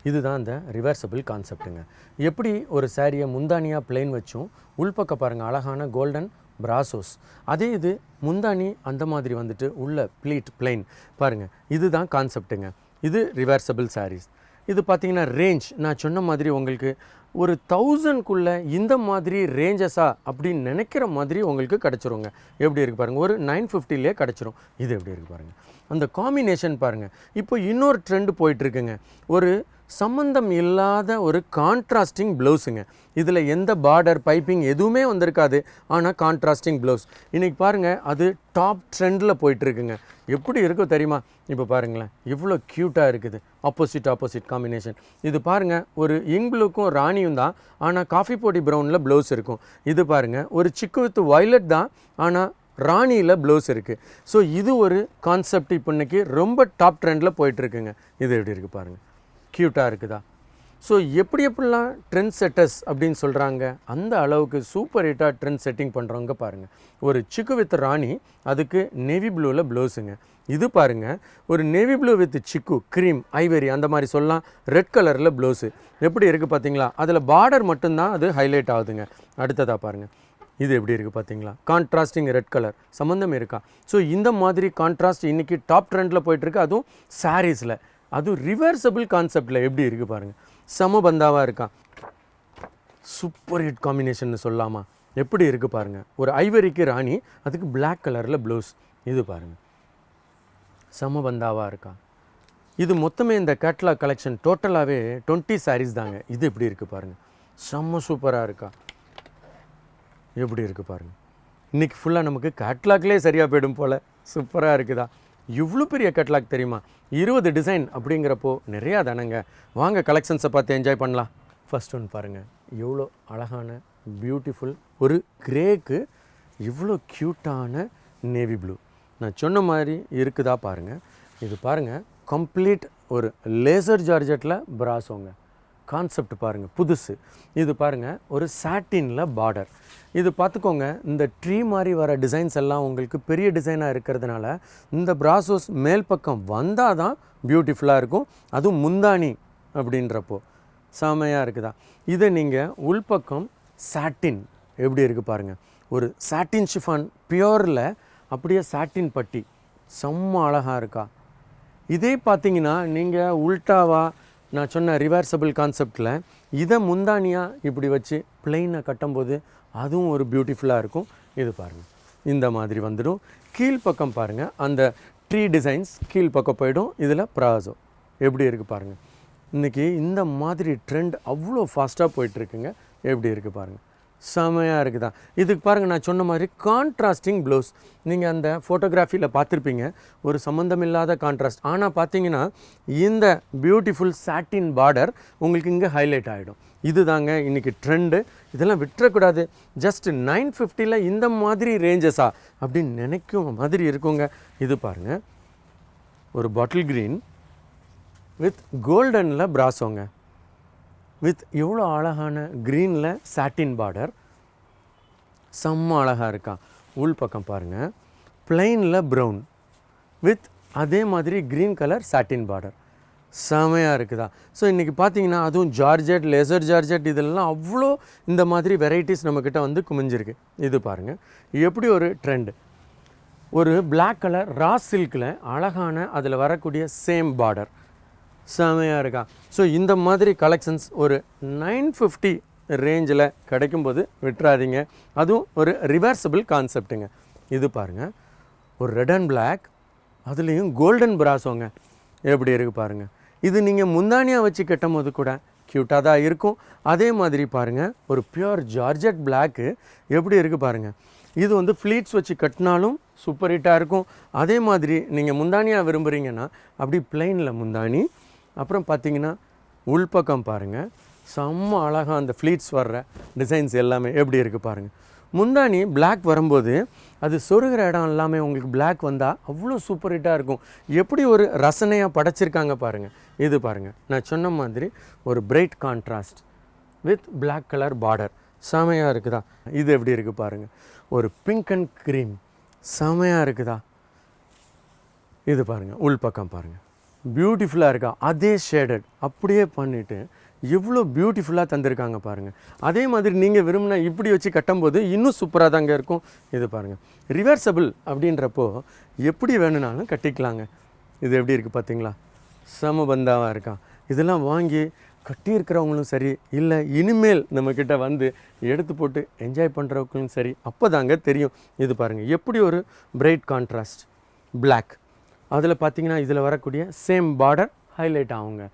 இதுதான் அந்த ரிவர்சபிள் கான்செப்ட்டுங்க. எப்படி ஒரு சாரியை முந்தானியாக பிளெயின் வச்சும் உள்பக்கம் பாருங்கள் அழகான கோல்டன் பிராசோஸ், அதே இது முந்தானி அந்த மாதிரி வந்துட்டு உள்ள ப்ளீட் பிளெயின் பாருங்கள். இதுதான் கான்செப்ட்டுங்க. இது ரிவர்சபிள் சாரீஸ். இது பார்த்திங்கன்னா ரேஞ்ச் நான் சொன்ன மாதிரி உங்களுக்கு ஒரு 1000க்குள்ளே இந்த மாதிரி ரேஞ்சஸா அப்படின்னு நினைக்கிற மாதிரி உங்களுக்கு கிடச்சிருங்க. எப்படி இருக்குது பாருங்கள், ஒரு 950லே கிடச்சிரும். இது எப்படி இருக்குது பாருங்கள், அந்த காம்பினேஷன் பாருங்கள். இப்போ இன்னொரு ட்ரெண்டு போயிட்டுருக்குங்க, ஒரு சம்மந்தம் இல்லாத ஒரு கான்ட்ராஸ்டிங் ப்ளவுஸுங்க. இதில் எந்த பார்டர் பைப்பிங் எதுவுமே வந்திருக்காது, ஆனால் கான்ட்ராஸ்டிங் ப்ளவுஸ் இன்றைக்கி பாருங்கள் அது டாப் ட்ரெண்டில் போயிட்டுருக்குங்க. எப்படி இருக்கோ தெரியுமா? இப்போ பாருங்களேன் இவ்வளோ க்யூட்டாக இருக்குது, ஆப்போசிட் காம்பினேஷன். இது பாருங்கள் ஒரு இங்க் ப்ளூக்கும் ராணியும் தான், ஆனால் காஃபி பொடி ப்ரௌனில் ப்ளவுஸ் இருக்கும். இது பாருங்கள் ஒரு சிக்கு வித் வயலட் தான், ஆனால் ராணியில் ப்ளவுஸ் இருக்குது. ஸோ இது ஒரு கான்செப்ட் இப்போ இன்றைக்கி ரொம்ப டாப் ட்ரெண்டில் போயிட்டுருக்குங்க. இது எப்படி இருக்குது பாருங்கள், க்யூட்டாக இருக்குதா? ஸோ எப்படிலாம் ட்ரெண்ட் செட்டர்ஸ் அப்படின்னு சொல்கிறாங்க, அந்த அளவுக்கு சூப்பர் ஹிட்டாக ட்ரெண்ட் செட்டிங் பண்ணுறவங்க பாருங்கள். ஒரு சிக்கு வித் ராணி, அதுக்கு நேவி ப்ளூவில் ப்ளவுஸுங்க. இது பாருங்கள் ஒரு நேவி ப்ளூ வித் சிக்கு க்ரீம் ஐவரி அந்த மாதிரி சொல்லலாம், ரெட் கலரில் ப்ளவுஸு. எப்படி இருக்குது பார்த்தீங்களா? அதில் பார்டர் மட்டும்தான் அது ஹைலைட் ஆகுதுங்க. அடுத்ததாக பாருங்கள், இது எப்படி இருக்குது பார்த்தீங்களா? கான்ட்ராஸ்டிங் ரெட் கலர் சம்மந்தம் இருக்கா? ஸோ இந்த மாதிரி கான்ட்ராஸ்ட் இன்றைக்கி டாப் ட்ரெண்டில் போயிட்டுருக்கு, அதுவும் சாரீஸில், அதுவும் ரிவர்சபிள் கான்செப்டில் எப்படி இருக்குது பாருங்கள். சமபந்தாவாக இருக்கா? சூப்பர் ஹிட் காம்பினேஷன் சொல்லலாமா? எப்படி இருக்குது பாருங்கள். ஒரு ஐவரிக்கு ராணி, அதுக்கு பிளாக் கலரில் ப்ளவுஸ். இது பாருங்கள் சமபந்தாவாக இருக்கா? இது மொத்தமே இந்த கேட்லாக் கலெக்ஷன் டோட்டலாகவே 20 சாரீஸ் தாங்க. இது எப்படி இருக்குது பாருங்கள், செம்ம சூப்பராக இருக்கா? எப்படி இருக்குது பாருங்கள். இன்றைக்கி ஃபுல்லாக நமக்கு கேட்லாக்லேயே சரியாக போய்டும் போல். சூப்பராக இருக்குதா? இவ்வளோ பெரிய கேட்லாக் தெரியுமா? 20 டிசைன் அப்படிங்கிறப்போ நிறையா தானங்க. வாங்க கலெக்ஷன்ஸை பார்த்து என்ஜாய் பண்ணலாம். ஃபர்ஸ்ட் ஒன்று பாருங்கள், எவ்வளோ அழகான பியூட்டிஃபுல் ஒரு கிரேக்கு இவ்வளோ க்யூட்டான நேவி ப்ளூ. நான் சொன்ன மாதிரி இருக்குதா பாருங்கள். இது பாருங்கள் கம்ப்ளீட் ஒரு லேசர் ஜார்ஜெட்டில் பிராசோங்க. கான்செப்ட் பாருங்கள் புதுசு. இது பாருங்கள் ஒரு சாட்டினில் பார்டர். இது பார்த்துக்கோங்க, இந்த ட்ரீ மாதிரி வர டிசைன்ஸ் எல்லாம் உங்களுக்கு பெரிய டிசைனாக இருக்கிறதுனால இந்த பிராசோஸ் மேல் பக்கம் வந்தால் தான் பியூட்டிஃபுல்லாக இருக்கும். அதுவும் முந்தானி அப்படின்றப்போ செமையாக இருக்குதா? இதை நீங்கள் உள்பக்கம் சாட்டின் எப்படி இருக்குது பாருங்கள், ஒரு சாட்டின் ஷிஃபான் பியோரில் அப்படியே சாட்டின் பட்டி செம்ம அழகாக இருக்கா? இதே பார்த்தீங்கன்னா நீங்கள் உல்டாவாக நான் சொன்ன ரிவர்சபிள் கான்செப்டில் இதை முந்தானியாக இப்படி வச்சு பிளெயினை கட்டும்போது அதுவும் ஒரு பியூட்டிஃபுல்லாக இருக்கும். இது பாருங்கள் இந்த மாதிரி வந்துடும். கீழ்ப்பக்கம் பாருங்கள் அந்த ட்ரீ டிசைன்ஸ் கீழ்ப்பக்கம் போயிடும். இதில் ப்ராசோ எப்படி இருக்குது பாருங்கள். இன்றைக்கி இந்த மாதிரி ட்ரெண்ட் அவ்வளோ ஃபாஸ்ட்டாக போயிட்டுருக்குங்க. எப்படி இருக்குது பாருங்கள், செமையாக இருக்குதா? இதுக்கு பாருங்கள் நான் சொன்ன மாதிரி கான்ட்ராஸ்டிங் ப்ளவுஸ். நீங்கள் அந்த ஃபோட்டோகிராஃபியில் பார்த்துருப்பீங்க, ஒரு சம்மந்தமில்லாத கான்ட்ராஸ்ட். ஆனால் பார்த்தீங்கன்னா இந்த பியூட்டிஃபுல் சாட்டின் பார்டர் உங்களுக்கு இங்கே ஹைலைட் ஆகிடும். இது தாங்க இன்றைக்கி ட்ரெண்டு. இதெல்லாம் விட்டுறக்கூடாது. ஜஸ்ட் 950ல் இந்த மாதிரி ரேஞ்சஸா அப்படின்னு நினைக்கும் மாதிரி இருக்குங்க. இது பாருங்கள் ஒரு பாட்டில் க்ரீன் வித் கோல்டனில் பிராசோங்க, வித் எவ்வளோ அழகான க்ரீனில் சாட்டின் பார்டர், செம்ம அழகாக இருக்கா? உள் பக்கம் பாருங்கள் பிளெயினில் ப்ரௌன் வித் அதே மாதிரி க்ரீன் கலர் சாட்டின் பார்டர், செமையாக இருக்குதா? ஸோ இன்றைக்கி பார்த்தீங்கன்னா அதுவும் ஜார்ஜெட் லேசர் ஜார்ஜெட் இதெல்லாம் அவ்வளோ இந்த மாதிரி வெரைட்டிஸ் நம்மக்கிட்ட வந்து குமிஞ்சிருக்கு. இது பாருங்கள் எப்படி ஒரு ட்ரெண்டு. ஒரு பிளாக் கலர் ரா சில்கில் அழகான அதில் வரக்கூடிய சேம் பார்டர், செமையாக இருக்கா? ஸோ இந்த மாதிரி கலெக்ஷன்ஸ் ஒரு 950 ரேஞ்சில் கிடைக்கும்போது விட்டுறாதீங்க. அதுவும் ஒரு ரிவர்சபிள் கான்செப்ட்டுங்க. இது பாருங்கள் ஒரு ரெட் அண்ட் பிளாக், அதுலேயும் கோல்டன் பிராசோங்க. எப்படி இருக்குது பாருங்கள். இது நீங்கள் முந்தானியாக வச்சு கட்டும் போது கூட க்யூட்டாக தான் இருக்கும். அதே மாதிரி பாருங்கள் ஒரு பியூர் ஜார்ஜெட் பிளாக்கு எப்படி இருக்குது பாருங்கள். இது வந்து ஃப்ளீட்ஸ் வச்சு கட்டினாலும் சூப்பர் ஹிட்டாக இருக்கும். அதே மாதிரி நீங்கள் முந்தானியாக விரும்புகிறீங்கன்னா அப்படி பிளெயினில் முந்தானி, அப்புறம் பார்த்தீங்கன்னா உள்பக்கம் பாருங்கள் செம்ம அழகாக அந்த ஃப்ளீட்ஸ் வர்ற டிசைன்ஸ் எல்லாமே எப்படி இருக்குது பாருங்கள். முந்தானி பிளாக் வரும்போது அது சொருகிற இடம் எல்லாமே உங்களுக்கு பிளாக் வந்தால் அவ்வளோ சூப்பர் ஹிட்டாக இருக்கும். எப்படி ஒரு ரசனையாக படைச்சிருக்காங்க பாருங்கள். இது பாருங்கள் நான் சொன்ன மாதிரி ஒரு bright contrast with black colour border, செமையாக இருக்குதா? இது எப்படி இருக்குது பாருங்கள் ஒரு பிங்க் அண்ட் க்ரீம், செமையாக இருக்குதா? இது பாருங்கள் உள்பக்கம் பாருங்கள் பியூட்டிஃபுல்லாக இருக்கா, அதே ஷேடட் அப்படியே பண்ணிவிட்டு எவ்வளோ பியூட்டிஃபுல்லாக தந்திருக்காங்க பாருங்கள். அதே மாதிரி நீங்கள் விரும்பினா இப்படி வச்சு கட்டும்போது இன்னும் சூப்பராக தாங்க இருக்கும். இது பாருங்கள், ரிவர்சபிள் அப்படின்றப்போ எப்படி வேணும்னாலும் கட்டிக்கலாங்க. இது எப்படி இருக்குது பார்த்தீங்களா, சமபந்தாவாக இருக்கான். இதெல்லாம் வாங்கி கட்டியிருக்கிறவங்களும் சரி, இல்லை இனிமேல் நம்மக்கிட்ட வந்து எடுத்து போட்டு என்ஜாய் பண்ணுறவங்களும் சரி, அப்போ தாங்க தெரியும். இது பாருங்கள் எப்படி ஒரு பிரைட் கான்ட்ராஸ்ட் பிளாக், அதில் பார்த்தீங்கன்னா இதில் வரக்கூடிய சேம் பார்டர் ஹைலைட் ஆகுங்க.